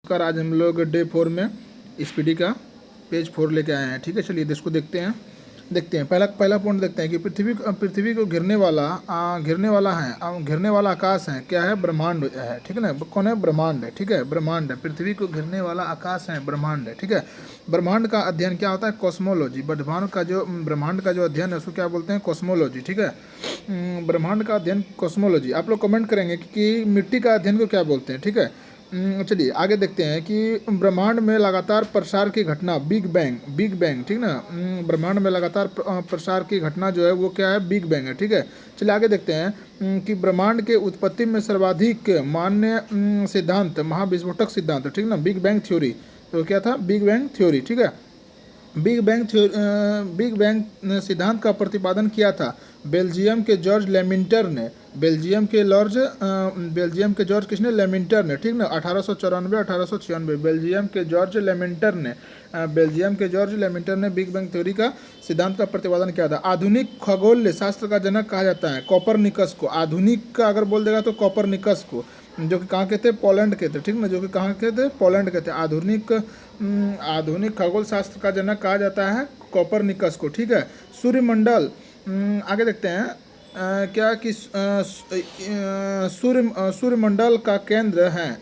कर आज हम लोग डे 4 में स्पीडी का पेज 4 लेके आए हैं। ठीक है, चलिए इसको देखते हैं। पहला पॉइंट देखते हैं कि पृथ्वी को घिरने वाला आकाश है। क्या है? ब्रह्मांड है। ठीक है ना, कौन है? ब्रह्मांड है। ठीक है, ब्रह्मांड है। पृथ्वी को घिरने वाला आकाश है, ब्रह्मांड है। ठीक है, ब्रह्मांड का अध्ययन क्या होता है? कॉस्मोलॉजी। ब्रह्मांड का जो अध्ययन है उसको क्या बोलते हैं? कॉस्मोलॉजी। ठीक है, ब्रह्मांड का अध्ययन कॉस्मोलॉजी। आप लोग कमेंट करेंगे कि मिट्टी का अध्ययन को क्या बोलते हैं। ठीक है, चलिए आगे देखते हैं कि ब्रह्मांड में लगातार प्रसार की घटना बिग बैंग। ठीक ना, ब्रह्मांड में लगातार प्रसार की घटना जो है वो क्या है? बिग बैंग है। ठीक है, चलिए आगे देखते हैं कि ब्रह्मांड के उत्पत्ति में सर्वाधिक मान्य सिद्धांत महाविस्फोटक सिद्धांत। ठीक ना, बिग बैंग थ्योरी। तो क्या था? Big bang theory. ठीक है, बिग बैंग सिद्धांत का प्रतिपादन किया था बेल्जियम के जॉर्ज लेमिंटर ने। बेल्जियम के जॉर्ज किसने? लेमिंटर ने। ठीक ना, 1894-1896 बेल्जियम के जॉर्ज लेमिंटर ने बिग बैंग थ्योरी का सिद्धांत का प्रतिपादन किया था। आधुनिक खगोल शास्त्र का जनक कहा जाता है कॉपरनिकस को। आधुनिक का अगर बोल देगा तो कॉपरनिकस को, जो कि कहाँ के थे? पोलैंड के थे। ठीक ना, जो कि कहाँ के थे? पोलैंड के थे। आधुनिक खगोल शास्त्र का जनक कहा जाता है कॉपरनिकस को। ठीक है, सूर्यमंडल। आगे देखते हैं क्या कि सूर्यमंडल का केंद्र है।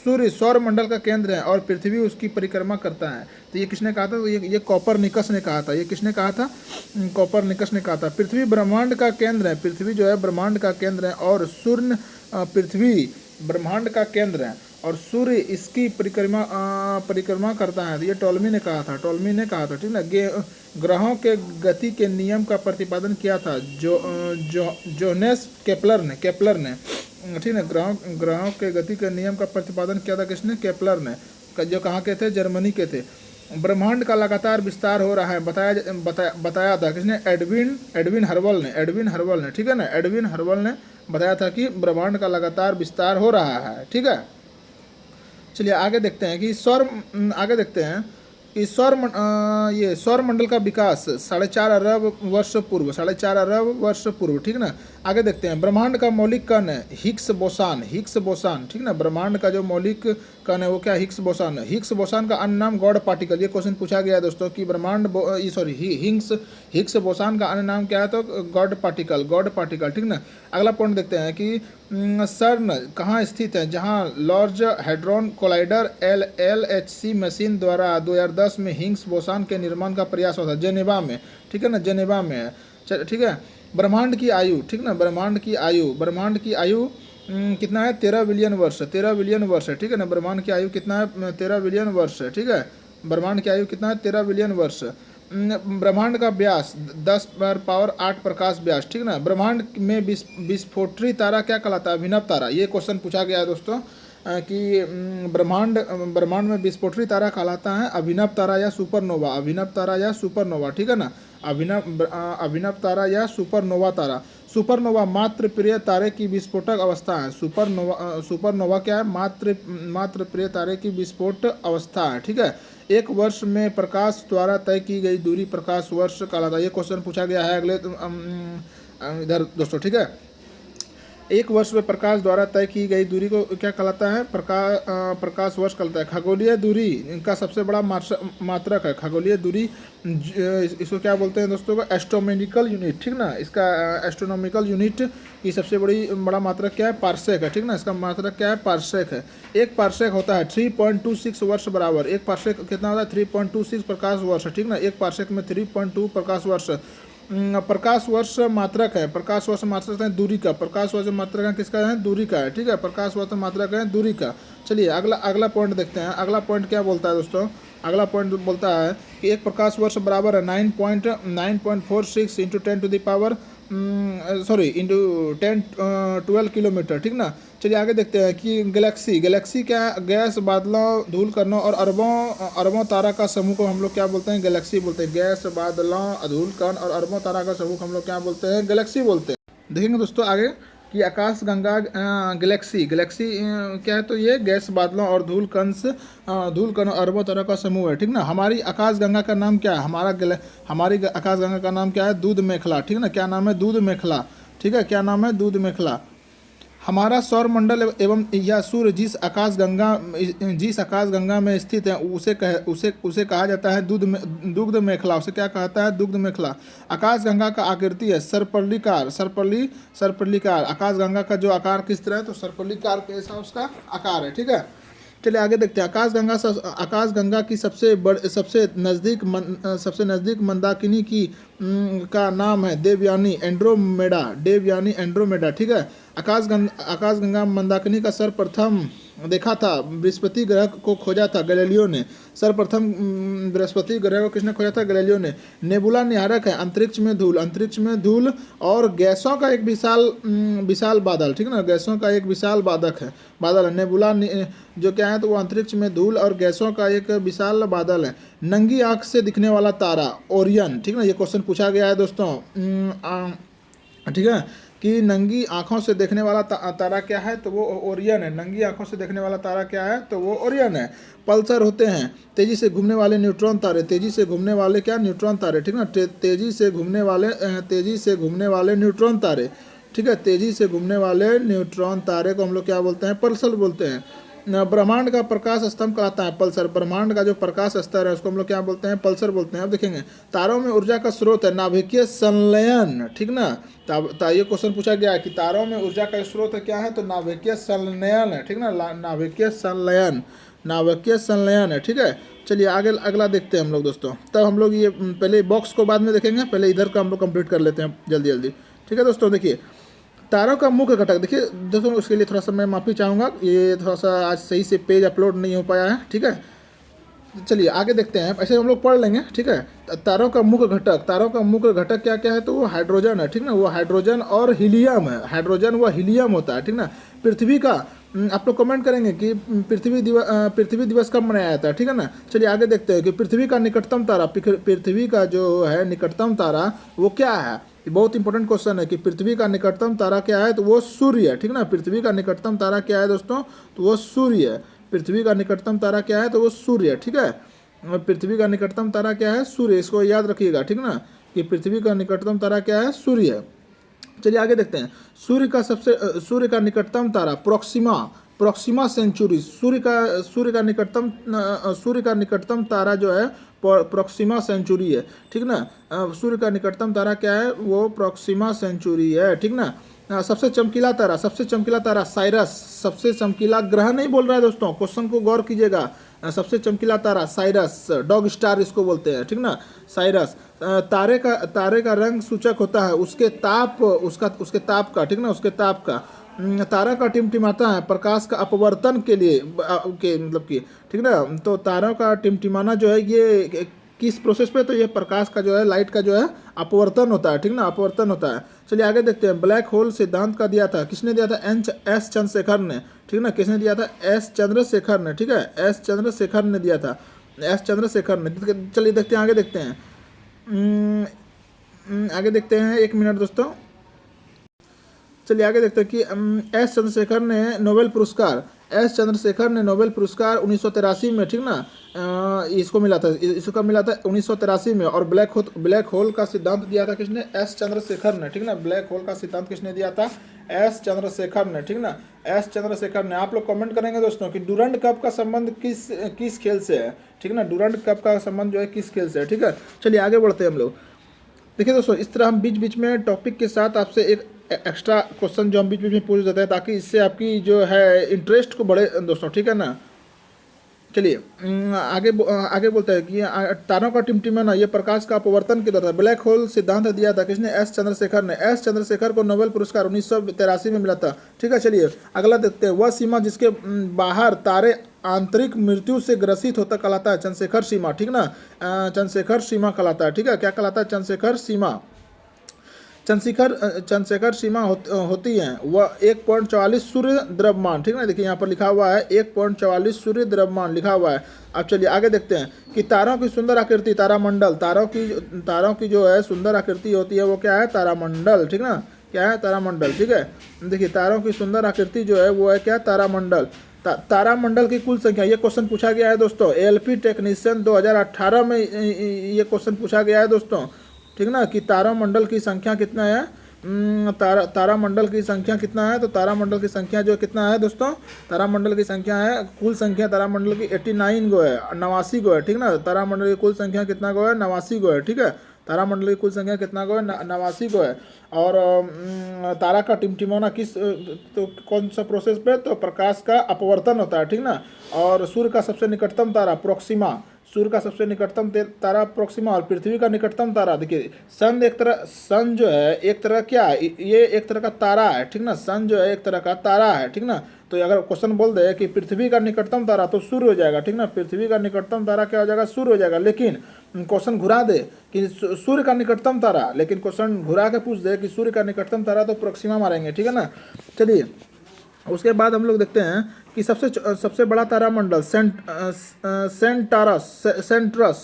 सूर्य सौरमंडल का केंद्र है और पृथ्वी उसकी परिक्रमा करता है। तो ये किसने कहा था? तो ये कॉपरनिकस ने कहा था। ये किसने कहा था? कॉपरनिकस ने कहा था। पृथ्वी ब्रह्मांड का केंद्र है। पृथ्वी जो है ब्रह्मांड का केंद्र है और पृथ्वी ब्रह्मांड का केंद्र है और सूर्य इसकी परिक्रमा करता है। तो ये टॉलमी ने कहा था। ठीक ना, ग्रहों के गति के नियम का प्रतिपादन किया था जोनेस केपलर ने। ठीक है, ग्रहों के गति के नियम का प्रतिपादन किया था किसने? केपलर ने, जो कहाँ के थे? जर्मनी के थे। ब्रह्मांड का लगातार विस्तार हो रहा है बताया था किसने? एडविन हर्बल ने। ठीक है ना, एडविन हर्बल ने बताया था कि ब्रह्मांड का लगातार विस्तार हो रहा है। ठीक है, चलिए आगे देखते हैं कि सौरमंडल का विकास 4.5 अरब वर्ष पूर्व। ठीक ना, आगे देखते हैं ब्रह्मांड का मौलिक कण है हिग्स बोसान। ठीक ना, ब्रह्मांड का जो मौलिक कण है वो क्या? हिग्स बोसान का अन्य नाम गॉड पार्टिकल। ये क्वेश्चन पूछा गया है दोस्तों कि हिग्स बोसान का अन्य नाम क्या है? तो गॉड पार्टिकल। ठीक ना, अगला पॉइंट देखते हैं कि सर्न कहाँ स्थित है? जहाँ large hadron collider LHC machine द्वारा 2010 में हिग्स बोसान के निर्माण का प्रयास हुआ था जेनेवा में। ठीक है ना, जेनेवा में है। ठीक है, ब्रह्मांड की आयु। ठीक ना, ब्रह्मांड की आयु कितना है? 13 बिलियन वर्ष है। ठीक है ना, ब्रह्मांड की आयु कितना है? 13 बिलियन वर्ष है। ठीक है, ब्रह्मांड की आयु कितना है? 13 बिलियन वर्ष। ब्रह्मांड का व्यास 10⁻8 प्रकाश व्यास। ठीक ना, ब्रह्मांड में विस्फोटरी तारा क्या कहलाता है? अभिनव तारा। ये क्वेश्चन पूछा गया है दोस्तों कि ब्रह्मांड में विस्फोटरी तारा कहलाता है अभिनव तारा या सुपरनोवा। ठीक है ना, अभिनव तारा या सुपरनोवा तारा। सुपरनोवा मात्र प्रिय तारे की विस्फोटक अवस्था है। सुपरनोवा क्या है? मात्र प्रिय तारे की विस्फोट अवस्था है। ठीक है, एक वर्ष में प्रकाश द्वारा तय की गई दूरी प्रकाश वर्ष कहलाता है। ये क्वेश्चन पूछा गया है अगले इधर दोस्तों। ठीक है, एक वर्ष में प्रकाश द्वारा तय की गई दूरी को क्या कहलाता है? प्रकाश वर्ष कहलाता है। खगोलीय दूरी इनका सबसे बड़ा मात्रक है। खगोलीय दूरी इसको क्या बोलते हैं दोस्तों? Astronomical unit. ठीक ना, इसका एस्ट्रोनॉमिकल यूनिट की सबसे बड़ा मात्रक क्या है? पार्सेक है। ठीक ना, इसका मात्रक क्या है? पार्सेक है। एक पार्सेक होता है 3.26 वर्ष बराबर। एक पार्सेक कितना होता है? 3.26 प्रकाश वर्ष। ठीक ना, एक पार्सेक में 3.2 प्रकाश वर्ष। प्रकाश वर्ष मात्रक है। प्रकाश वर्ष मात्रक है दूरी का। प्रकाश वर्ष मात्रक है किसका है? दूरी का है। ठीक है, प्रकाश वर्ष मात्रक है दूरी का। चलिए अगला पॉइंट देखते हैं। अगला पॉइंट क्या बोलता है दोस्तों? अगला पॉइंट बोलता है कि एक प्रकाश वर्ष बराबर है 9.46 इंटू 12 किलोमीटर। ठीक ना, चलिए आगे देखते हैं कि गैलेक्सी क्या है? गैस, बादलों, धूल कणों और अरबों तारा का समूह को हम लोग क्या बोलते हैं? गैलेक्सी बोलते हैं। गैस, बादलों, धूल कण और अरबों तारा का समूह को हम लोग क्या बोलते हैं? गैलेक्सी बोलते हैं। देखेंगे दोस्तों आगे कि आकाश गंगा गैलेक्सी क्या है? तो ये गैस, बादलों और धूल कण अरबों तारा का समूह है। ठीक ना, हमारी आकाश गंगा का नाम क्या है? हमारी आकाश गंगा का नाम क्या है? दूध मेखला। ठीक ना, क्या नाम है? दूध मेखला। ठीक है, क्या नाम है? दूध मेखला। हमारा सौरमंडल एवं यह सूर्य जिस आकाश गंगा में स्थित है उसे कहा जाता है दुग्ध मेखला। उसे क्या कहता है? दुग्ध मेखला। आकाश गंगा का आकृति है सर्पल्लिकार। आकाश गंगा का जो आकार किस तरह है? तो सर्पल्लिकार के ऐसा उसका आकार है। ठीक है, चलिए आगे देखते हैं। आकाश गंगा की सबसे नज़दीक मंदाकिनी की का नाम है देवयानी एंड्रोमेडा। ठीक है, आकाश गंगा मंदाकिनी का सर्वप्रथम देखा था बृहस्पति ग्रह को खोजा था गैलीलियो ने। सर्वप्रथम बृहस्पति ग्रह को किसने खोजा था? गैलीलियो ने। नेबुला निहारक है अंतरिक्ष में धूल और गैसों का एक विशाल बादल। ठीक है ना, गैसों का एक विशाल बादल है नेबुला। जो क्या है? तो वो अंतरिक्ष में धूल और गैसों का एक विशाल बादल है। नंगी आंख से दिखने वाला तारा ओरियन। ठीक है ना, ये क्वेश्चन पूछा गया है दोस्तों। ठीक है, कि नंगी आंखों से देखने वाला तारा क्या है? तो वो ओरियन है। नंगी आंखों से देखने वाला तारा क्या है? तो वो ओरियन है। पल्सर होते हैं तेजी से घूमने वाले न्यूट्रॉन तारे। तेजी से घूमने वाले क्या? न्यूट्रॉन तारे। ठीक है ना, तेजी से घूमने वाले न्यूट्रॉन तारे। ठीक है, तेजी से घूमने वाले न्यूट्रॉन तारे को हम लोग क्या बोलते हैं? पल्सर बोलते हैं। ब्रह्मांड का प्रकाश स्तंभ कहलाता है पल्सर। ब्रह्मांड का जो प्रकाश स्तर है उसको हम लोग क्या बोलते हैं? पल्सर बोलते हैं। अब देखेंगे, तारों में ऊर्जा का स्रोत है नाभिकीय संलयन। ठीक ना, ये क्वेश्चन पूछा गया है कि तारों में ऊर्जा का स्रोत है क्या है? तो नाभिकीय संलयन है। ठीक ना, नाभिकीय संलयन है। ठीक है, चलिए आगे अगला देखते हैं हम लोग दोस्तों। तब हम लोग ये पहले बॉक्स को बाद में देखेंगे, पहले इधर का हम लोग कंप्लीट कर लेते हैं जल्दी। ठीक है दोस्तों, देखिए तारों का मुख्य घटक। देखिए दोस्तों, उसके लिए थोड़ा सा मैं माफ़ी चाहूँगा, ये थोड़ा सा आज सही से पेज अपलोड नहीं हो पाया है। ठीक है, चलिए आगे देखते हैं, ऐसे हम लोग पढ़ लेंगे। ठीक है, तारों का मुख्य घटक क्या क्या है? तो वो हाइड्रोजन है। ठीक ना, वो हाइड्रोजन और हीलियम है। हाइड्रोजन व हीलियम होता है। ठीक ना, पृथ्वी का आप लोग कमेंट करेंगे कि पृथ्वी दिवस कब मनाया जाता है? ठीक है ना, चलिए आगे देखते हैं कि पृथ्वी का निकटतम तारा, पृथ्वी का जो है निकटतम तारा वो क्या है? ये बहुत इंपॉर्टेंट क्वेश्चन है कि पृथ्वी का निकटतम तारा क्या है? तो वो सूर्य है। ठीक ना, पृथ्वी का निकटतम तारा क्या है दोस्तों? तो वो सूर्य है। पृथ्वी का निकटतम तारा क्या है? तो वो सूर्य है। ठीक है, पृथ्वी का निकटतम तारा क्या है? सूर्य। इसको याद रखिएगा। ठीक ना, कि पृथ्वी का निकटतम तारा क्या है? सूर्य है। चलिए आगे देखते हैं। सूर्य का निकटतम तारा प्रोक्सिमा सेंचुरी। सूर्य का निकटतम तारा जो है प्रोक्सिमा सेंचुरी है। ठीक ना, सूर्य का निकटतम तारा क्या है? वो प्रोक्सिमा सेंचुरी है। ठीक ना, सबसे चमकीला तारा साइरस। सबसे चमकीला ग्रह नहीं बोल रहा है दोस्तों, क्वेश्चन को गौर कीजिएगा। सबसे चमकीला तारा साइरस, डॉग स्टार इसको बोलते हैं। ठीक ना, साइरस। तारे का रंग सूचक होता है उसके ताप का। ठीक ना, उसके ताप का। तारा का टिमटिमाता है प्रकाश का अपवर्तन के लिए मतलब कि। ठीक ना, तो तारों का टिमटिमाना जो है ये किस प्रोसेस पे? तो ये प्रकाश का जो है, लाइट का जो है अपवर्तन होता है। ठीक ना, अपवर्तन होता है। चलिए आगे देखते हैं। ब्लैक होल सिद्धांत का दिया था किसने? दिया था एस चंद्रशेखर ने। ठीक ना, किसने दिया था? एस चंद्रशेखर ने। ठीक है, एस चंद्रशेखर ने दिया था। चलिए देखते हैं, आगे देखते हैं। आगे देखते हैं, एक मिनट दोस्तों। चलिए आगे देखते हैं कि एस चंद्रशेखर ने नोबेल पुरस्कार 1983 में। ठीक ना, इसको मिला था 1983 में। और ब्लैक होल का सिद्धांत दिया था किसने? एस चंद्रशेखर ने। ठीक ना, ब्लैक होल का सिद्धांत किसने दिया था? एस चंद्रशेखर ने। ठीक ना, एस चंद्रशेखर ने। आप लोग कमेंट करेंगे दोस्तों कि डूरंड कप का संबंध किस खेल से है? ठीक ना, डूरंड कप का संबंध जो है किस खेल से है? ठीक है, चलिए आगे बढ़ते हैं हम लोग। देखिए दोस्तों, इस तरह हम बीच बीच में टॉपिक के साथ आपसे एक एक्स्ट्रा क्वेश्चन जो हम बीच बीच में पूछ देते हैं ताकि इससे आपकी जो है इंटरेस्ट को बढ़े दोस्तों। ठीक है ना, चलिए आगे बोलते हैं कि तारों का टिमटिमाना ये प्रकाश का अपवर्तन किया था। ब्लैक होल सिद्धांत दिया था किसने? एस चंद्रशेखर ने। एस चंद्रशेखर को नोबेल पुरस्कार 1983 में मिला था। ठीक है, चलिए अगला देखते हैं। वह सीमा जिसके बाहर तारे आंतरिक मृत्यु से ग्रसित होता कहलाता है चंद्रशेखर सीमा। ठीक ना, चंद्रशेखर सीमा कहलाता है। ठीक है, क्या कहलाता है? चंद्रशेखर सीमा। चंद्रशेखर सीमा होती है वह 1.44 सूर्य द्रव्यमान। ठीक है ना, देखिए यहाँ पर लिखा हुआ है 1.44 सूर्य द्रव्यमान लिखा हुआ है। अब चलिए आगे देखते हैं कि तारों की सुंदर आकृति तारामंडल। तारों की जो है सुंदर आकृति होती है वो क्या है? तारामंडल। ठीक ना, क्या है? तारामंडल। ठीक है, देखिए तारों की सुंदर आकृति जो है वो है क्या? तारामंडल। तारामंडल की कुल संख्या, ये क्वेश्चन पूछा गया है दोस्तों। एएलपी टेक्नीशियन 2018 में ये क्वेश्चन पूछा गया है दोस्तों। ठीक ना, कि तारामंडल की संख्या कितना है? तारामंडल की संख्या कितना है? तो तारामंडल की संख्या जो कितना है दोस्तों, तारामंडल की संख्या है, कुल संख्या तारामंडल की 89 गो है, 89 गो है, ठीक ना। तारामंडल की कुल संख्या कितना गो है? 89 गो है, ठीक है। तारामंडल की कुल संख्या कितना गो है? 89 गो है। और तारा का टिमटिमाना किस तो कौन सा प्रोसेस पे? तो प्रकाश का अपवर्तन होता है, ठीक ना। और सूर्य का सबसे निकटतम तारा प्रोक्सिमा, सूर्य का सबसे निकटतम तारा प्रोक्सिमा, और पृथ्वी का निकटतम तारा देखिए सन, एक तरह सन जो है एक तरह क्या है, ये एक तरह का तारा है, ठीक ना। सन जो है एक तरह का तारा है, ठीक ना। तो अगर क्वेश्चन बोल दे कि पृथ्वी का निकटतम तारा, तो सूर्य हो जाएगा, ठीक ना। पृथ्वी का निकटतम तारा क्या हो जाएगा? सूर्य हो जाएगा। लेकिन क्वेश्चन घुरा दे कि सूर्य का निकटतम तारा, लेकिन क्वेश्चन घुरा के पूछ दे कि सूर्य का निकटतम तारा, तो प्रोक्सिमा मारेंगे, ठीक है ना। चलिए उसके बाद हम लोग देखते हैं कि सबसे बड़ा तारामंडल सेंट्रस,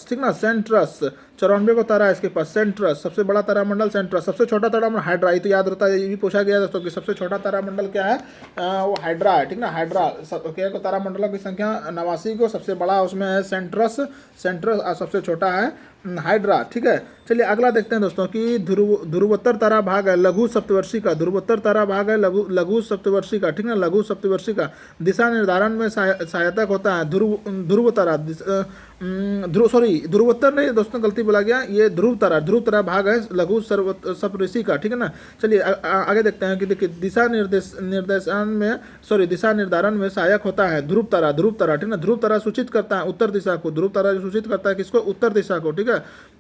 ठीक ना। सेंट्रस 94 को तारा है इसके पास, सेंट्रस सबसे बड़ा तारामंडल सेंट्रस। सबसे छोटा तारामंडल हाइड्रा, ये तो याद रहता है, ये भी पूछा गया दोस्तों कि सबसे छोटा तारामंडल क्या है? वो हाइड्रा है, ठीक ना। हाइड्रा क्या को तारामंडलों की संख्या 89 को, सबसे बड़ा उसमें है सेंट्रस, सेंट्रस सबसे छोटा है हाइड्रा, ठीक है। चलिए अगला देखते हैं दोस्तों कि ध्रुवोत्तर तारा भाग है लघु सप्तवर्षी का, ध्रुवोत्तर तारा भाग है लघु सप्तवर्षी का, ठीक ना। लघु सप्तवर्षी का दिशा निर्धारण में सहायतक होता है ध्रुव तारा, ध्रुवोत्तर नहीं दोस्तों, गलती बोला गया, ये ध्रुव तारा भाग है लघु सप्तऋषि का, ठीक है ना। चलिए आगे देखते हैं कि देखिए दिशा निर्धारण में सहायक होता है ध्रुव तारा, ठीक ना। ध्रुव तारा सूचित करता है उत्तर दिशा को, ध्रुव तारा सूचित करता है किसको? उत्तर दिशा को, ठीक है।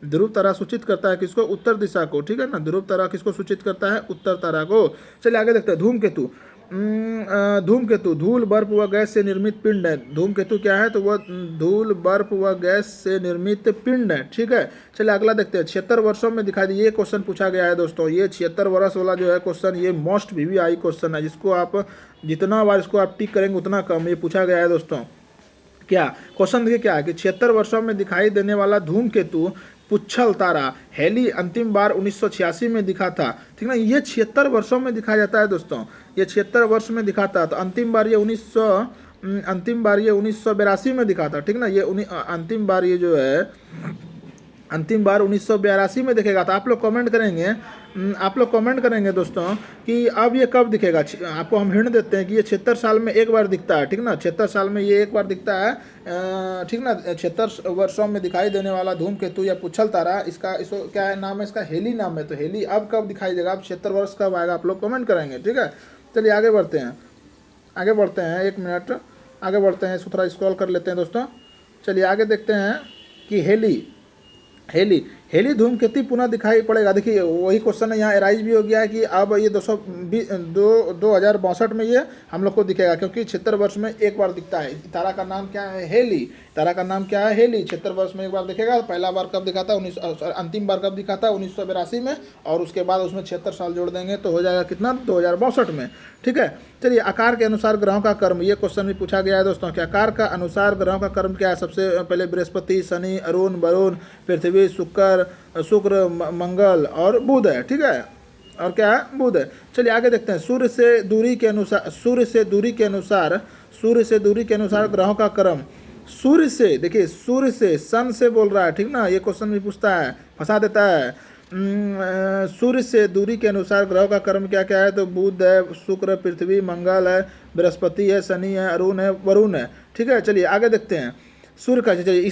ध्रुव तारा सूचित करता है किसको? उत्तर दिशा को, ठीक है ना। ध्रुव तारा किसको सूचित करता है? उत्तर तारा को। चलिए आगे देखते हैं धूमकेतु। धूमकेतु धूल बर्फ व गैस से निर्मित पिंड है। धूमकेतु क्या है? तो वह धूल बर्फ व गैस से निर्मित पिंड है, ठीक है। चलिए अगला देखते हैं 76 वर्षों में दिखाई दी, ये क्वेश्चन पूछा गया है दोस्तों। ये 76 वर्ष वाला जो है क्वेश्चन, ये मोस्ट VVI क्वेश्चन है, जिसको आप जितना बार इसको आप टिक करेंगे उतना कम। ये पूछा गया है दोस्तों। क्या क्वेश्चन देखिए क्या है कि 76 वर्षों में दिखाई देने वाला धूमकेतु पुच्छल तारा हेली अंतिम बार 1986 में दिखा था, ठीक ना। ये 76 वर्षों में दिखाया जाता है दोस्तों, ये 76 वर्ष में दिखा था। तो अंतिम बार ये 1982 में दिखा था, ठीक ना। ये अंतिम बार ये जो है अंतिम बार 1982 में दिखेगा। तो आप लोग कमेंट करेंगे दोस्तों कि अब ये कब दिखेगा। आपको हम हिंट देते हैं कि ये 76 साल में एक बार दिखता है, ठीक ना। 76 साल में ये एक बार दिखता है, ठीक ना। 76 वर्षों में दिखाई देने वाला धूमकेतु या पुच्छल तारा, इसको क्या है नाम है? इसका हेली नाम है। तो हेली अब कब दिखाई देगा, अब 76 वर्ष कब आएगा, आप लोग कमेंट करेंगे, ठीक है। चलिए आगे बढ़ते हैं, एक मिनट आगे बढ़ते हैं, इसको थोड़ा स्क्रॉल कर लेते हैं दोस्तों। चलिए आगे देखते हैं कि हेली धूमकेतु पुनः दिखाई पड़ेगा। देखिए वही क्वेश्चन है, यहाँ एराइज भी हो गया है कि अब ये 2062 में ये हम लोग को दिखेगा, क्योंकि 76 वर्ष में एक बार दिखता है। तारा का नाम क्या है? हेली। तारा का नाम क्या है? हेली। 76 वर्ष में एक बार दिखेगा। पहला बार कब दिखा था? अंतिम बार कब दिखा था? 1982 में, और उसके बाद उसमें 76 साल जोड़ देंगे तो हो जाएगा कितना? 2062 में, ठीक है। चलिए आकार के अनुसार ग्रहों का कर्म, ये क्वेश्चन भी पूछा गया है दोस्तों कि आकार का अनुसार ग्रहों का कर्म क्या है। सबसे पहले बृहस्पति, शनि, अरुण, वरुण, पृथ्वी, शुक्र, मंगल और बुध है, ठीक है। और क्या है? बुध है। चलिए आगे देखते हैं सूर्य से दूरी के अनुसार ग्रहों का क्रम। सूर्य से, देखिए सूर्य से, सन से बोल रहा है, ठीक ना। ये क्वेश्चन भी पूछता है, फंसा देता है। सूर्य से दूरी के अनुसार ग्रहों का क्रम क्या क्या है? तो बुध है, शुक्र, पृथ्वी, मंगल है, बृहस्पति है, शनि है, अरुण है, वरुण है, ठीक है। चलिए आगे देखते हैं सूर्य का। चलिए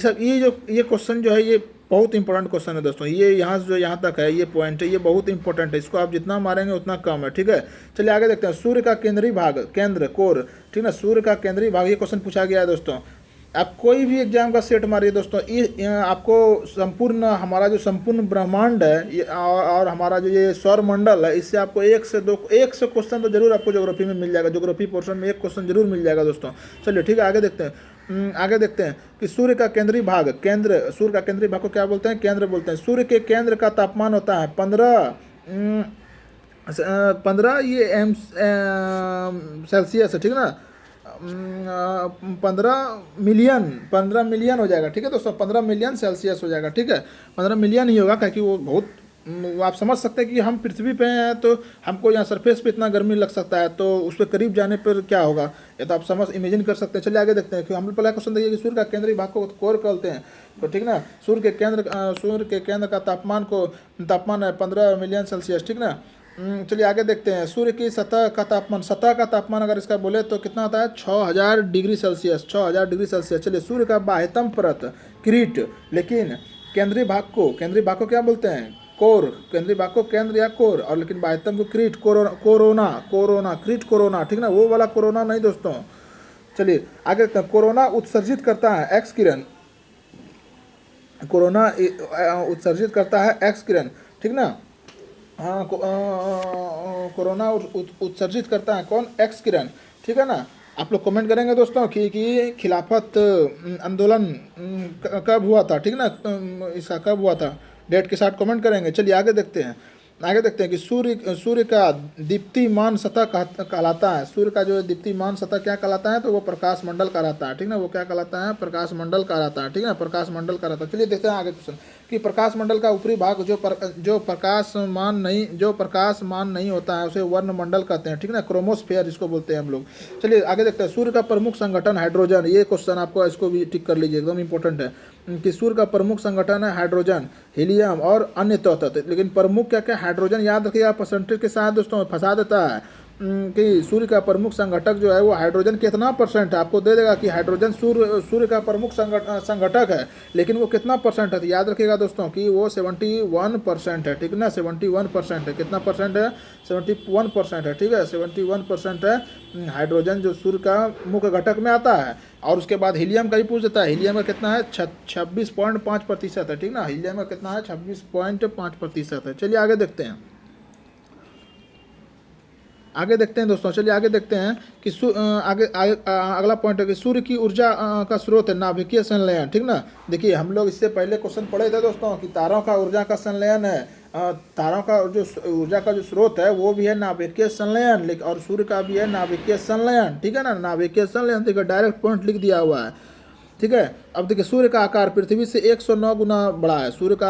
ये क्वेश्चन जो है ये बहुत इंपॉर्टेंट क्वेश्चन है दोस्तों। ये यहाँ से जो यहाँ तक है ये पॉइंट है, ये बहुत इंपॉर्टेंट है, इसको आप जितना मारेंगे उतना कम है, ठीक है। चलिए आगे देखते हैं सूर्य का केंद्रीय भाग, केंद्र, कोर, ठीक ना। सूर्य का केंद्रीय भाग, ये क्वेश्चन पूछा गया है दोस्तों। आप कोई भी एग्जाम का सेट मारिए दोस्तों, ये आपको संपूर्ण हमारा जो संपूर्ण ब्रह्मांड है और हमारा जो ये सौरमंडल है, इससे आपको एक से क्वेश्चन तो जरूर आपको ज्योग्राफी में मिल जाएगा। ज्योग्राफी पोर्शन में एक क्वेश्चन जरूर मिल जाएगा दोस्तों। चलिए ठीक है, आगे देखते हैं कि सूर्य का केंद्रीय भाग, सूर्य का केंद्रीय भाग को क्या बोलते हैं? केंद्र बोलते हैं। सूर्य के केंद्र का तापमान होता है 15 ये सेल्सियस है, ठीक है ना। 15 मिलियन हो जाएगा, ठीक है दोस्तों। 15 मिलियन सेल्सियस हो जाएगा, ठीक है। 15 मिलियन ही होगा, क्योंकि वो बहुत, आप समझ सकते हैं कि हम पृथ्वी पे हैं तो हमको यहाँ सरफेस पे इतना गर्मी लग सकता है, तो उस पर करीब जाने पर क्या होगा, ये तो आप इमेजिन कर सकते हैं। चलिए आगे देखते हैं कि हम लोग पहला क्वेश्चन देखिए कि सूर्य का केंद्रीय भाग को कोर कहते हैं, तो ठीक ना। सूर्य के केंद्र का तापमान है 15 मिलियन सेल्सियस, ठीक ना। चलिए आगे देखते हैं। सूर्य की सतह का तापमान अगर इसका बोले तो कितना होता है? 6000 डिग्री सेल्सियस, 6000 डिग्री सेल्सियस। चलिए सूर्य का बाह्यतम परत किरीट, लेकिन केंद्रीय भाग को क्या बोलते हैं? कोर। केंद्रीय भाग को केंद्र या कोर, और लेकिन बाह्यतम को किरीट, कोरोना किरीट कोरोना, ठीक ना, वो वाला कोरोना नहीं दोस्तों। चलिए आगे देखते हैं। कोरोना उत्सर्जित करता है एक्स किरण, कोरोना उत्सर्जित करता है एक्स किरण, ठीक ना। हाँ, कोरोना उत्सर्जित करता है कौन? एक्स किरण, ठीक है ना। आप लोग कमेंट करेंगे दोस्तों कि खिलाफत आंदोलन कब हुआ था, ठीक ना, इसका कब हुआ था, डेट के साथ कमेंट करेंगे। चलिए आगे देखते हैं। कि सूर्य का दीप्तिमान सतह कहलाता है। सूर्य का जो दीप्तिमान सतह क्या कहलाता है? तो वो प्रकाश मंडल कहलाता है, ठीक ना। वो क्या कहलाता है? प्रकाश मंडल कहलाता है, ठीक ना, प्रकाश मंडल कहलाता है। चलिए देखते हैं आगे क्वेश्चन कि प्रकाश मंडल का ऊपरी भाग जो प्रकाशमान नहीं होता है उसे वर्णमंडल कहते हैं, ठीक ना, क्रोमोस्फेयर जिसको बोलते हैं हम लोग। चलिए आगे देखते हैं। सूर्य का प्रमुख संगठन हाइड्रोजन। ये क्वेश्चन आपको, इसको भी टिक कर लीजिए, एकदम इंपॉर्टेंट है कि सूर्य का प्रमुख संगठन है हाइड्रोजन, हीलियम और अन्य तत्व। लेकिन प्रमुख क्या क्या? हाइड्रोजन। याद रखिएगा, परसेंटेज के साथ दोस्तों फंसा देता है कि सूर्य का प्रमुख संगठक जो है वो हाइड्रोजन कितना परसेंट है, आपको दे देगा कि हाइड्रोजन सूर्य का प्रमुख संगठक है, लेकिन वो कितना परसेंट है? तो याद रखिएगा दोस्तों कि वो 71% है, ठीक ना, 71% है। कितना परसेंट है? 71% है, ठीक है, 71% है हाइड्रोजन जो सूर्य का मुख्य घटक में आता है। और उसके बाद हीलियम का ही पूछ देता है। हीलियम का कितना है? 26.5% है, ठीक ना। हीलियम का कितना है? 26.5% है। चलिए आगे देखते हैं। दोस्तों, चलिए आगे देखते हैं कि अगला पॉइंट है कि सूर्य की ऊर्जा का स्रोत है नाभिकीय संलयन, ठीक ना। देखिए हम लोग इससे पहले क्वेश्चन पढ़े थे दोस्तों कि तारों का ऊर्जा का संलयन है, तारों का जो ऊर्जा का जो स्रोत है वो भी है नाभिकीय संलयन, लेकिन और सूर्य का भी है नाभिकीय संलयन, ठीक है ना, नाभिकीय संलयन। देखिए डायरेक्ट पॉइंट लिख दिया हुआ है, ठीक है। अब देखिए सूर्य का आकार पृथ्वी से 109 गुना बड़ा है। सूर्य का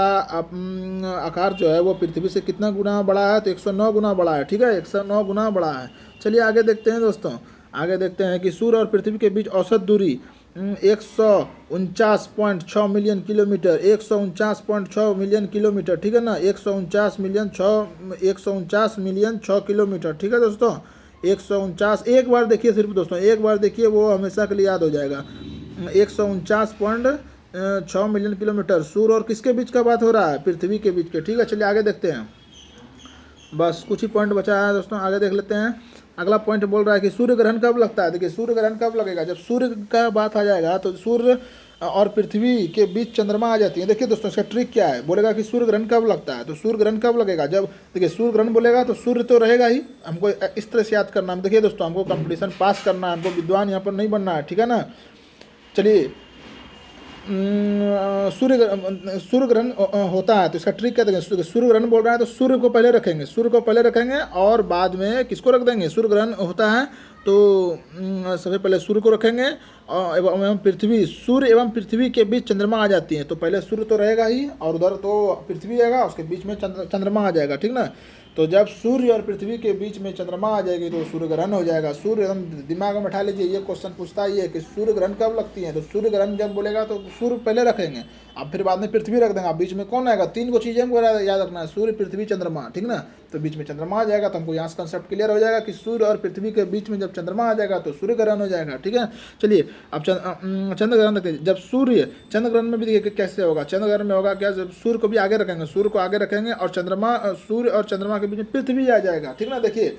आकार जो है वो पृथ्वी से कितना गुना बड़ा है? तो 109 गुना बड़ा है, ठीक है, 109 गुना बड़ा है। चलिए आगे देखते हैं दोस्तों। आगे देखते हैं कि सूर्य और पृथ्वी के बीच औसत दूरी 149.6 मिलियन किलोमीटर, 149.6 मिलियन किलोमीटर, ठीक है ना, 149 मिलियन 6 किलोमीटर, ठीक है दोस्तों, 149। एक बार देखिए सिर्फ दोस्तों, एक बार देखिए, वो हमेशा के लिए याद हो जाएगा। 149.6 मिलियन किलोमीटर सूर्य और किसके बीच का बात हो रहा है? पृथ्वी के बीच के, ठीक है। चलिए आगे देखते हैं, बस कुछ ही पॉइंट बचा है दोस्तों, आगे देख लेते हैं। अगला पॉइंट बोल रहा है कि सूर्य ग्रहण कब लगता है। देखिए सूर्य ग्रहण कब लगेगा? जब सूर्य का बात आ जाएगा तो सूर्य और पृथ्वी के बीच चंद्रमा आ जाती है। देखिए दोस्तों इसका ट्रिक क्या है, बोलेगा कि सूर्य ग्रहण कब लगता है, तो सूर्य ग्रहण कब लगेगा? जब देखिए सूर्य ग्रहण बोलेगा तो सूर्य तो रहेगा ही, हमको इस तरह से याद करना है। देखिए दोस्तों हमको कंपटीशन पास करना है, हमको विद्वान यहाँ पर नहीं बनना है, ठीक है ना। चलिए सूर्य ग्रहण होता है तो इसका ट्रिक क्या देंगे? सूर्य ग्रहण बोल रहा है तो सूर्य को पहले रखेंगे, और बाद में किसको रख देंगे? सूर्य ग्रहण होता है तो सबसे पहले सूर्य को रखेंगे और एवं पृथ्वी, सूर्य एवं पृथ्वी के बीच चंद्रमा आ जाती है, तो पहले सूर्य तो रहेगा ही और उधर तो पृथ्वी आएगा, उसके बीच में चंद्रमा आ जाएगा, ठीक ना। तो जब सूर्य और पृथ्वी के बीच में चंद्रमा आ जाएगी तो सूर्य ग्रहण हो जाएगा। सूर्य एकदम दिमाग में बैठा लीजिए, ये क्वेश्चन पूछता ही है कि सूर्य ग्रहण कब लगती है, तो सूर्य ग्रहण जब बोलेगा तो सूर्य पहले रखेंगे, अब फिर बाद में पृथ्वी रख देंगे, अब बीच में कौन आएगा? 3 को चीज़ें हमको याद रखना है, सूर्य पृथ्वी चंद्रमा, ठीक ना। तो बीच में चंद्रमा आ जाएगा तो हमको यहाँ से कंसेप्ट क्लियर हो जाएगा कि सूर्य और पृथ्वी के बीच में जब चंद्रमा आ जाएगा तो सूर्य ग्रहण हो जाएगा, ठीक है। चलिए अब चंद्र ग्रहण देखते हैं। जब सूर्य चंद्र ग्रहण में भी देखिए कैसे होगा, चंद्र ग्रहण में होगा क्या? जब सूर्य को भी आगे रखेंगे, सूर्य को आगे रखेंगे और सूर्य और चंद्रमा के बीच में पृथ्वी आ जाएगा, ठीक ना। देखिए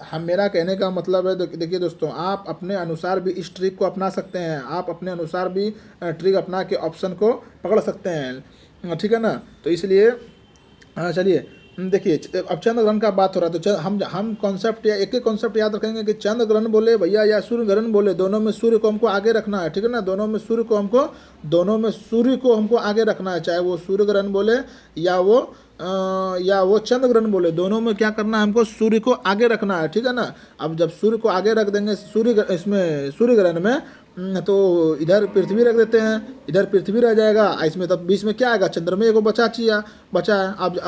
हम, मेरा कहने का मतलब है, देखिए दोस्तों आप अपने अनुसार भी इस ट्रिक को अपना सकते हैं, आप अपने अनुसार भी ट्रिक अपना के ऑप्शन को पकड़ सकते हैं, ठीक है ना। तो इसलिए चलिए देखिए अब चंद्र ग्रहण का बात हो रहा है तो हम कॉन्सेप्ट या एक ही कॉन्सेप्ट याद रखेंगे कि चंद्र ग्रहण बोले भैया या सूर्य ग्रहण बोले, दोनों में सूर्य को हमको आगे रखना है, ठीक है ना। दोनों में सूर्य को हमको आगे रखना है, चाहे वो सूर्य ग्रहण बोले या वो चंद्र ग्रहण बोले, दोनों में क्या करना है? हमको सूर्य को आगे रखना है, ठीक है ना। अब जब सूर्य को आगे रख देंगे सूर्य ग्रहण में तो इधर पृथ्वी रख देते हैं, इधर पृथ्वी रह जाएगा, इसमें तब बीच में क्या आएगा? चंद्रमा को बचा है। अब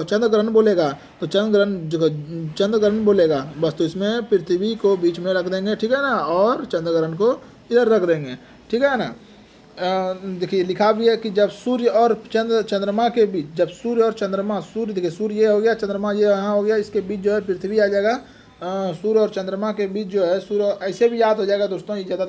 चंद्र ग्रहण बोलेगा तो चंद्र ग्रहण बोलेगा बस, तो इसमें पृथ्वी को बीच में रख देंगे, ठीक है ना, और चंद्र ग्रहण को इधर रख देंगे, ठीक है ना। देखिए लिखा भी है कि जब सूर्य और चंद्रमा के बीच, जब सूर्य और चंद्रमा, सूर्य देखिए सूर्य ये हो गया, चंद्रमा ये यहाँ हो गया, इसके बीच जो है पृथ्वी आ जाएगा। सूर्य और चंद्रमा के बीच जो है, सूर्य ऐसे भी याद हो जाएगा दोस्तों, ये ज़्यादा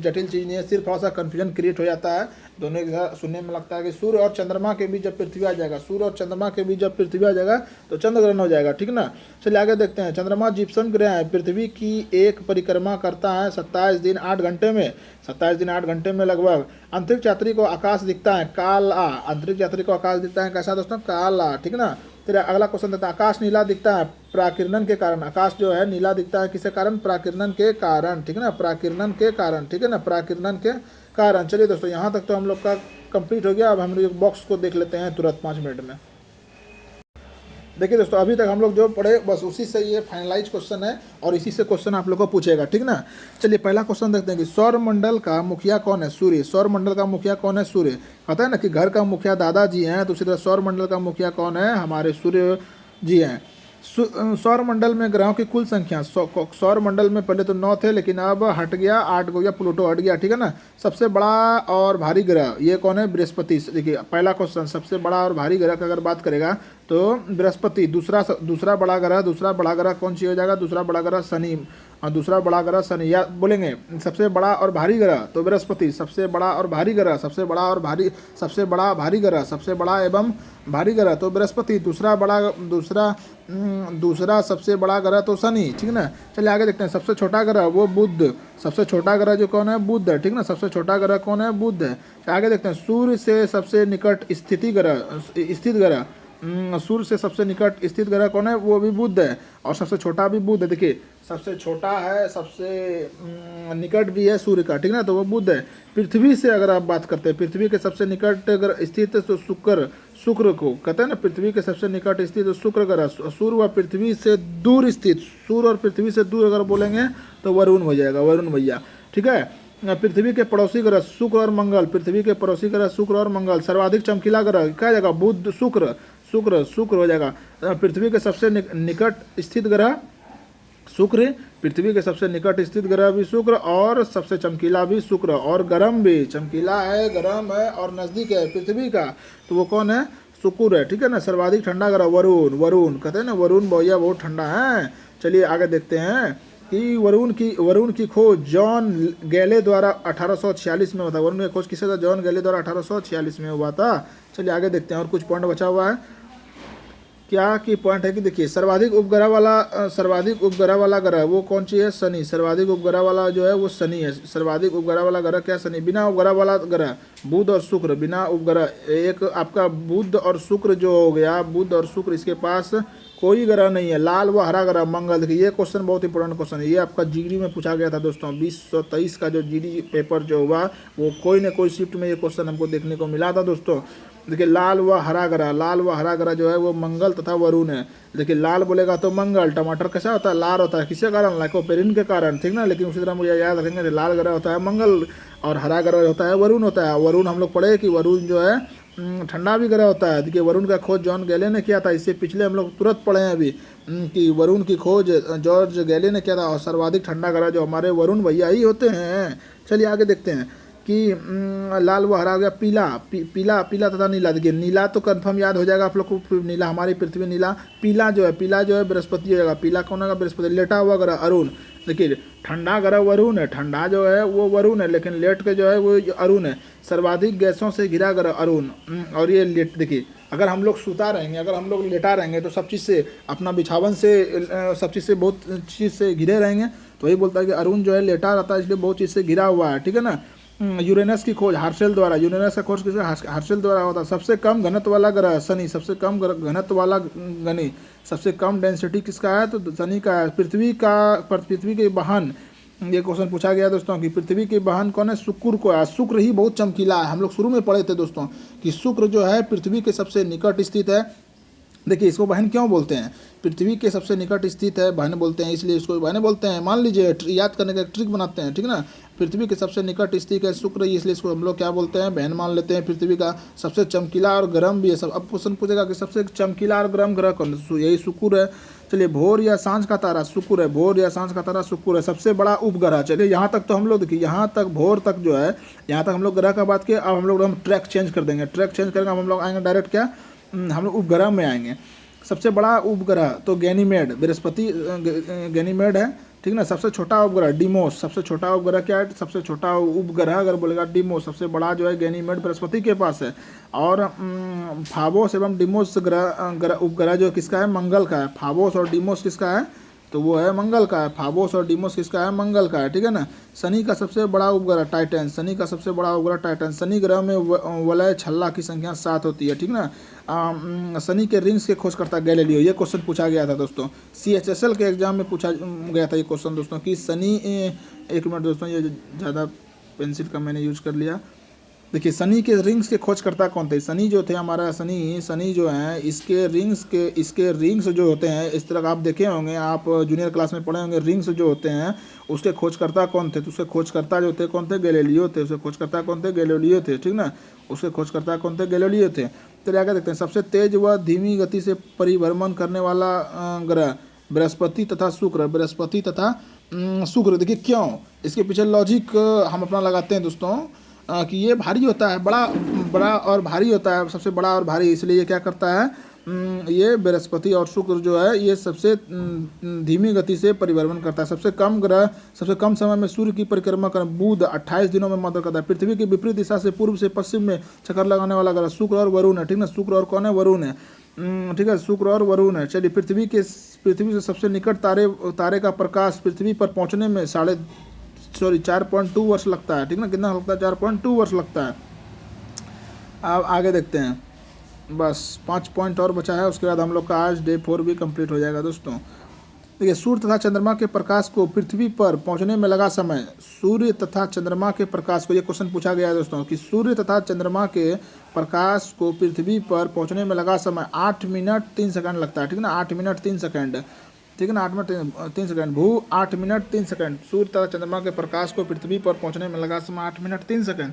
जटिल चीज़ नहीं है, सिर्फ थोड़ा सा कन्फ्यूजन क्रिएट हो जाता है। दोनों के साथ सुनने में लगता है कि सूर्य और चंद्रमा के बीच जब पृथ्वी आ जाएगा, सूर्य और चंद्रमा के बीच जब पृथ्वी आ जाएगा तो चंद्र ग्रहण हो जाएगा, ठीक ना। चलिए आगे देखते हैं। चंद्रमा जिप्सम ग्रह है, पृथ्वी की एक परिक्रमा करता है 27 दिन 8 घंटे में, 27 दिन 8 घंटे में लगभग। अंतरिक्ष यात्री को आकाश दिखता है काला, अंतरिक्ष यात्री को आकाश दिखता है कैसा दोस्तों, काला, ठीक ना। फिर अगला क्वेश्चन देता है, आकाश नीला दिखता है प्राकिरणन के कारण, आकाश जो है नीला दिखता है किसके कारण, प्राकिरणन के कारण, ठीक है ना, प्राकिरणन के कारण, ठीक है ना, प्राकिरणन के कारण। चलिए दोस्तों यहाँ तक तो हम लोग का कंप्लीट हो गया। अब हम लोग बॉक्स को देख लेते हैं तुरंत 5 मिनट में। देखिए दोस्तों अभी तक हम लोग जो पढ़े बस उसी से ये फाइनलाइज क्वेश्चन है और इसी से क्वेश्चन आप लोग को पूछेगा, ठीक ना। चलिए पहला क्वेश्चन देखते हैं कि सौर मंडल का मुखिया कौन है, सूर्य। सौर मंडल का मुखिया कौन है, सूर्य। पता है ना कि घर का मुखिया दादाजी हैं, तो उसी तरह सौर मंडल का मुखिया कौन है, हमारे सूर्य जी हैं। सौर मंडल में ग्रहों की कुल संख्या, सौर मंडल में पहले तो 9 थे लेकिन अब हट गया, 8 हो गया, प्लूटो हट गया, ठीक है ना। सबसे बड़ा और भारी ग्रह ये कौन है, बृहस्पति। देखिए पहला क्वेश्चन, सबसे बड़ा और भारी ग्रह का अगर बात करेगा तो बृहस्पति। दूसरा बड़ा ग्रह कौन सी हो जाएगा, दूसरा बड़ा ग्रह शनि, और दूसरा बड़ा ग्रह शनि। या बोलेंगे सबसे बड़ा और भारी ग्रह तो बृहस्पति, सबसे बड़ा और भारी ग्रह, सबसे बड़ा भारी ग्रह, सबसे बड़ा एवं भारी ग्रह तो बृहस्पति। दूसरा सबसे बड़ा ग्रह तो शनि, ठीक ना। चलिए आगे देखते हैं। सबसे छोटा ग्रह वो बुध, सबसे छोटा ग्रह जो कौन है, बुध है, ठीक ना। सबसे छोटा ग्रह कौन है, बुध है। आगे देखते हैं। सूर्य से सबसे निकट स्थित ग्रह सूर्य से सबसे निकट स्थित ग्रह कौन है, वो भी बुध है, और सबसे छोटा भी बुध है। देखिए सबसे छोटा है, सबसे निकट भी है सूर्य का, ठीक ना, तो वो बुध है। पृथ्वी से अगर आप बात करते हैं, पृथ्वी के सबसे निकट अगर स्थित तो शुक्र को कहते हैं ना, पृथ्वी के सबसे निकट स्थित तो शुक्र ग्रह। सूर्य व पृथ्वी से दूर स्थित, सूर्य और पृथ्वी से दूर अगर बोलेंगे तो वरुण हो जाएगा, वरुण भैया, ठीक है। पृथ्वी के पड़ोसी ग्रह शुक्र और मंगल, पृथ्वी के पड़ोसी ग्रह शुक्र और मंगल। सर्वाधिक चमकीला ग्रह क्या जाएगा, बुध, शुक्र हो जाएगा। पृथ्वी के सबसे निकट स्थित ग्रह शुक्र, पृथ्वी के सबसे निकट स्थित ग्रह भी शुक्र, और सबसे चमकीला भी शुक्र, और गर्म भी, चमकीला है, गर्म है और नज़दीक है पृथ्वी का, तो वो कौन है, शुक्र है, ठीक है ना। सर्वाधिक ठंडा ग्रह वरुण कहते हैं ना, वरुण भैया बहुत ठंडा है। चलिए आगे देखते हैं कि वरुण की खोज जॉन गैले द्वारा 1846 में हुआ था। वरुण की खोज किसे था, जॉन गैले द्वारा 1846 में हुआ था। चलिए आगे देखते हैं और कुछ पॉइंट बचा हुआ है। क्या की पॉइंट है कि देखिए सर्वाधिक उपग्रह वाला ग्रह वो कौन सी है, शनि। सर्वाधिक उपग्रह वाला जो है वो शनि है। सर्वाधिक उपग्रह वाला ग्रह क्या, शनि। बिना उपग्रह वाला ग्रह बुध और शुक्र, बिना उपग्रह एक आपका बुध और शुक्र जो हो गया, बुध और शुक्र, इसके पास कोई ग्रह नहीं है। लाल व हरा ग्रह मंगल। देखिए ये क्वेश्चन बहुत इंपॉर्टेंट क्वेश्चन है, ये आपका जीडी में पूछा गया था दोस्तों। 2023 का जो जीडी पेपर जो हुआ वो कोई न कोई शिफ्ट में ये क्वेश्चन हमको देखने को मिला था दोस्तों। देखिए लाल व हरा ग्रह जो है वो मंगल तथा वरुण है। देखिए लाल बोलेगा तो मंगल, टमाटर कैसा होता है, लाल होता है, किसके कारण, लाइकोपेरिन के कारण, ठीक ना। लेकिन उसी तरह मुझे याद रखेंगे लाल ग्रह होता है मंगल और हरा ग्रह होता है वरुण होता है। वरुण हम लोग पढ़े कि वरुण जो है ठंडा भी ग्रह होता है। देखिए वरुण का खोज जॉन गैले ने किया था, इससे पिछले हम लोग तुरंत पढ़े हैं अभी कि वरुण की खोज जॉर्ज गैले ने किया था, और सर्वाधिक ठंडा ग्रह जो हमारे वरुण भैया ही होते हैं। चलिए आगे देखते हैं कि लाल व हरा हो गया, पीला तथा नीला। देखिए नीला तो कंफर्म याद हो जाएगा आप लोग को, नीला हमारी पृथ्वी नीला। पीला जो है बृहस्पति हो जाएगा, पीला कौन होगा, बृहस्पति। लेटा हुआ ग्रह अरुण। देखिए ठंडा ग्रह वरुण है, ठंडा जो है वो वरुण है, लेकिन लेट के जो है वो अरुण है। सर्वाधिक गैसों से घिरा ग्रह अरुण, और ये लेट। देखिए अगर हम लोग सूता रहेंगे, अगर हम लोग लेटा रहेंगे तो सब चीज़ से, अपना बिछावन से, सब चीज़ से, बहुत चीज़ से घिरे रहेंगे, तो वही बोलता है कि अरुण जो है लेटा रहता है, इसलिए बहुत चीज़ से घिरा हुआ है, ठीक है ना। यूरेनस की खोज हर्शेल द्वारा, यूरेनस का खोज किसे, हर्शेल द्वारा होता है। सबसे कम घनत्व वाला ग्रह शनि, सबसे कम घनत्व वाला शनि। सबसे कम डेंसिटी किसका है, तो शनि का है। पृथ्वी के वाहन, ये क्वेश्चन पूछा गया दोस्तों कि पृथ्वी के वाहन कौन है, शुक्र को है। शुक्र ही बहुत चमकीला है, हम लोग शुरू में पढ़े थे दोस्तों कि शुक्र जो है पृथ्वी के सबसे निकट स्थित है। देखिए इसको बहन क्यों बोलते हैं, पृथ्वी के सबसे निकट स्थित है बहन बोलते हैं, इसलिए इसको बहन बोलते हैं। मान लीजिए याद करने का एक ट्रिक बनाते हैं, ठीक ना। पृथ्वी के सबसे निकट स्थित है शुक्र, इसलिए इसको हम लोग क्या बोलते हैं, बहन मान लेते हैं। पृथ्वी का सबसे चमकीला और गर्म भी है सब। अब क्वेश्चन पूछेगा कि सबसे चमकीला और गर्म ग्रह कौन, यही शुक्र है। चलिए भोर या सांझ का तारा शुक्र है, भोर या सांझ का तारा शुक्र है। सबसे बड़ा उपग्रह, चलिए यहाँ तक तो हम लोग देखिए, यहाँ तक भोर तक जो है, यहाँ तक हम लोग ग्रह का बात किए। अब हम ट्रैक चेंज कर देंगे, ट्रैक चेंज करेंगे, हम लोग आएंगे डायरेक्ट क्या, हम लोग उपग्रह में आएंगे। सबसे बड़ा उपग्रह तो गैनीमेड, बृहस्पति गैनीमेड है, ठीक ना। सबसे छोटा उपग्रह डिमोस, सबसे छोटा उपग्रह क्या है, सबसे छोटा उपग्रह अगर बोलेगा डिमोस। सबसे बड़ा जो है गैनीमेड बृहस्पति के पास है। और फाबोस एवं डिमोस उपग्रह जो किसका है, मंगल का है। फाबोस और डिमोस किसका है, तो वो है मंगल का है। फाबोस और डिमोस किसका है, मंगल का है, ठीक है ना। शनि का सबसे बड़ा उपग्रह टाइटन, शनि का सबसे बड़ा उपग्रह टाइटन। शनि ग्रह में वलय छल्ला की संख्या 7 होती है, ठीक ना। शनि के रिंग्स के खोजकर्ता गैलीलियो, ये क्वेश्चन पूछा गया था दोस्तों, CHSL के एग्जाम में पूछा गया था ये क्वेश्चन दोस्तों कि शनि, एक मिनट दोस्तों, ये ज़्यादा पेंसिल का मैंने यूज कर लिया। देखिए शनि के रिंग्स के खोजकर्ता कौन थे, शनि जो थे हमारा, शनि जो है, इसके रिंग्स जो होते हैं, इस तरह आप देखे होंगे, आप जूनियर क्लास में पढ़े होंगे, रिंग्स जो होते हैं उसके खोजकर्ता कौन थे, तो उसके खोजकर्ता जो थे कौन थे, गैलीलियो थे। उसके खोजकर्ता कौन थे, गैलीलियो थे, ठीक ना। उसके खोजकर्ता कौन थे, गैलीलियो थे। चलिए आगे देखते हैं। सबसे तेज व धीमी गति से परिभ्रमण करने वाला ग्रह बृहस्पति तथा शुक्र, बृहस्पति तथा शुक्र। देखिए क्यों, इसके पीछे लॉजिक हम अपना लगाते हैं दोस्तों, कि ये भारी होता है, बड़ा और भारी होता है, सबसे बड़ा और भारी, इसलिए ये क्या करता है, ये बृहस्पति और शुक्र जो है ये सबसे धीमी गति से परिभ्रमण करता है। सबसे कम ग्रह, सबसे कम समय में सूर्य की परिक्रमा कर बुध 28 दिनों में मदद करता है। पृथ्वी की विपरीत दिशा से पूर्व से पश्चिम में चक्कर लगाने वाला ग्रह शुक्र और वरुण है, ठीक ना। शुक्र और कौन है, वरुण है, ठीक है, शुक्र और वरुण है। चलिए पृथ्वी से सबसे निकट तारे का प्रकाश पृथ्वी पर पहुंचने में 4.2 वर्ष लगता है, ठीक ना। कितना लगता है, 4.2 वर्ष लगता है। अब आगे देखते हैं, बस 5 पॉइंट और बचा है, उसके बाद हम लोग का आज डे 4 भी कंप्लीट हो जाएगा दोस्तों। देखिए सूर्य तथा चंद्रमा के प्रकाश को पृथ्वी पर पहुंचने में लगा समय, सूर्य तथा चंद्रमा के प्रकाश को, ये क्वेश्चन पूछा गया है दोस्तों कि सूर्य तथा चंद्रमा के प्रकाश को पृथ्वी पर पहुंचने में लगा समय 8 मिनट 3 सेकंड लगता है, ठीक ना। 8 मिनट 3 सेकंड, ठीक है ना, 8 मिनट 3 सेकंड। 8 minute 3 second. सूर्य तथा चंद्रमा के प्रकाश को पृथ्वी पर पहुंचने में लगा समय 8 मिनट 3 सेकंड।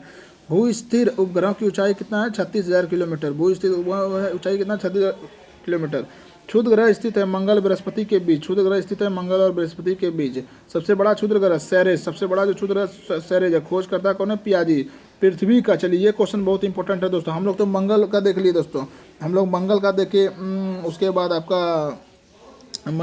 भू स्थिर उपग्रह की ऊंचाई कितना है, 36,000 किलोमीटर। भू स्थिर ऊंचाई कितना, 36,000 किलोमीटर। क्षुद्र ग्रह स्थित है मंगल बृहस्पति के बीच, क्षुद्र ग्रह स्थित है मंगल और बृहस्पति के बीच। सबसे बड़ा क्षुद्र ग्रह सेरेस, सबसे बड़ा जो क्षुद्र ग्रह सेरेस है। खोज करता कौन है, पियाजी। पृथ्वी का, चलिए ये क्वेश्चन बहुत इंपॉर्टेंट है दोस्तों। हम लोग तो मंगल का देख लिए दोस्तों, हम लोग मंगल का देखे, उसके बाद आपका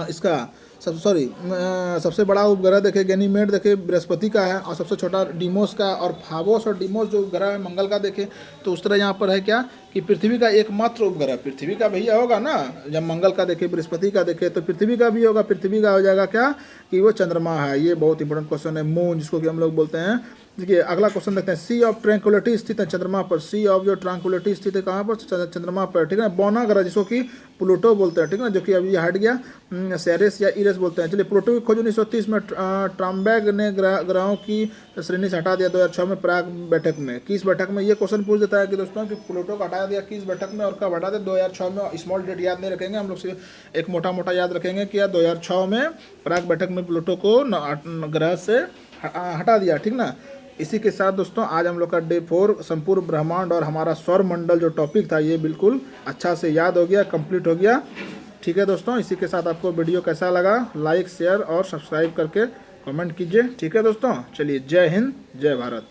इसका सबसे बड़ा उपग्रह देखे गैनीमेड देखे, बृहस्पति का है, और सबसे छोटा डिमोस का, और फाबोस और डिमोस जो उपग्रह है मंगल का देखे। तो उस तरह यहाँ पर है क्या कि पृथ्वी का एकमात्र उपग्रह, पृथ्वी का भैया होगा ना, जब मंगल का देखे बृहस्पति का देखे तो पृथ्वी का भी होगा। पृथ्वी का हो जाएगा क्या कि वो चंद्रमा है। ये बहुत इंपॉर्टेंट क्वेश्चन है, मून जिसको कि हम लोग बोलते हैं। देखिए अगला क्वेश्चन देखते हैं। सी ऑफ ट्रैंक्विलिटी स्थित है चंद्रमा पर, सी ऑफ जो ट्रैंक्विलिटी स्थित है कहाँ पर, चंद्रमा पर, ठीक है। बौना ग्रह जिसको कि प्लूटो बोलते हैं, ठीक है ना, जो कि अभी हट गया, सेरेस या इरेस बोलते हैं। चलिए प्लूटो की खोज 1930 में ट्राम्बैग ने ग्रहों की श्रेणी से हटा दिया 2006 में प्राग बैठक में। किस बैठक में, ये क्वेश्चन पूछ देता है कि दोस्तों कि प्लूटो को हटा दिया किस बैठक में और कब हटा दिया, 2006 में। स्मॉल डेट याद नहीं रखेंगे हम लोग, सिर्फ एक मोटा मोटा याद रखेंगे कि 2006 में प्राग बैठक में प्लूटो को ग्रह से हटा दिया, ठीक ना। इसी के साथ दोस्तों आज हम लोग का डे 4 संपूर्ण ब्रह्मांड और हमारा सौर मंडल जो टॉपिक था ये बिल्कुल अच्छा से याद हो गया, कंप्लीट हो गया, ठीक है दोस्तों। इसी के साथ आपको वीडियो कैसा लगा, लाइक शेयर और सब्सक्राइब करके कमेंट कीजिए, ठीक है दोस्तों। चलिए जय हिंद जय भारत।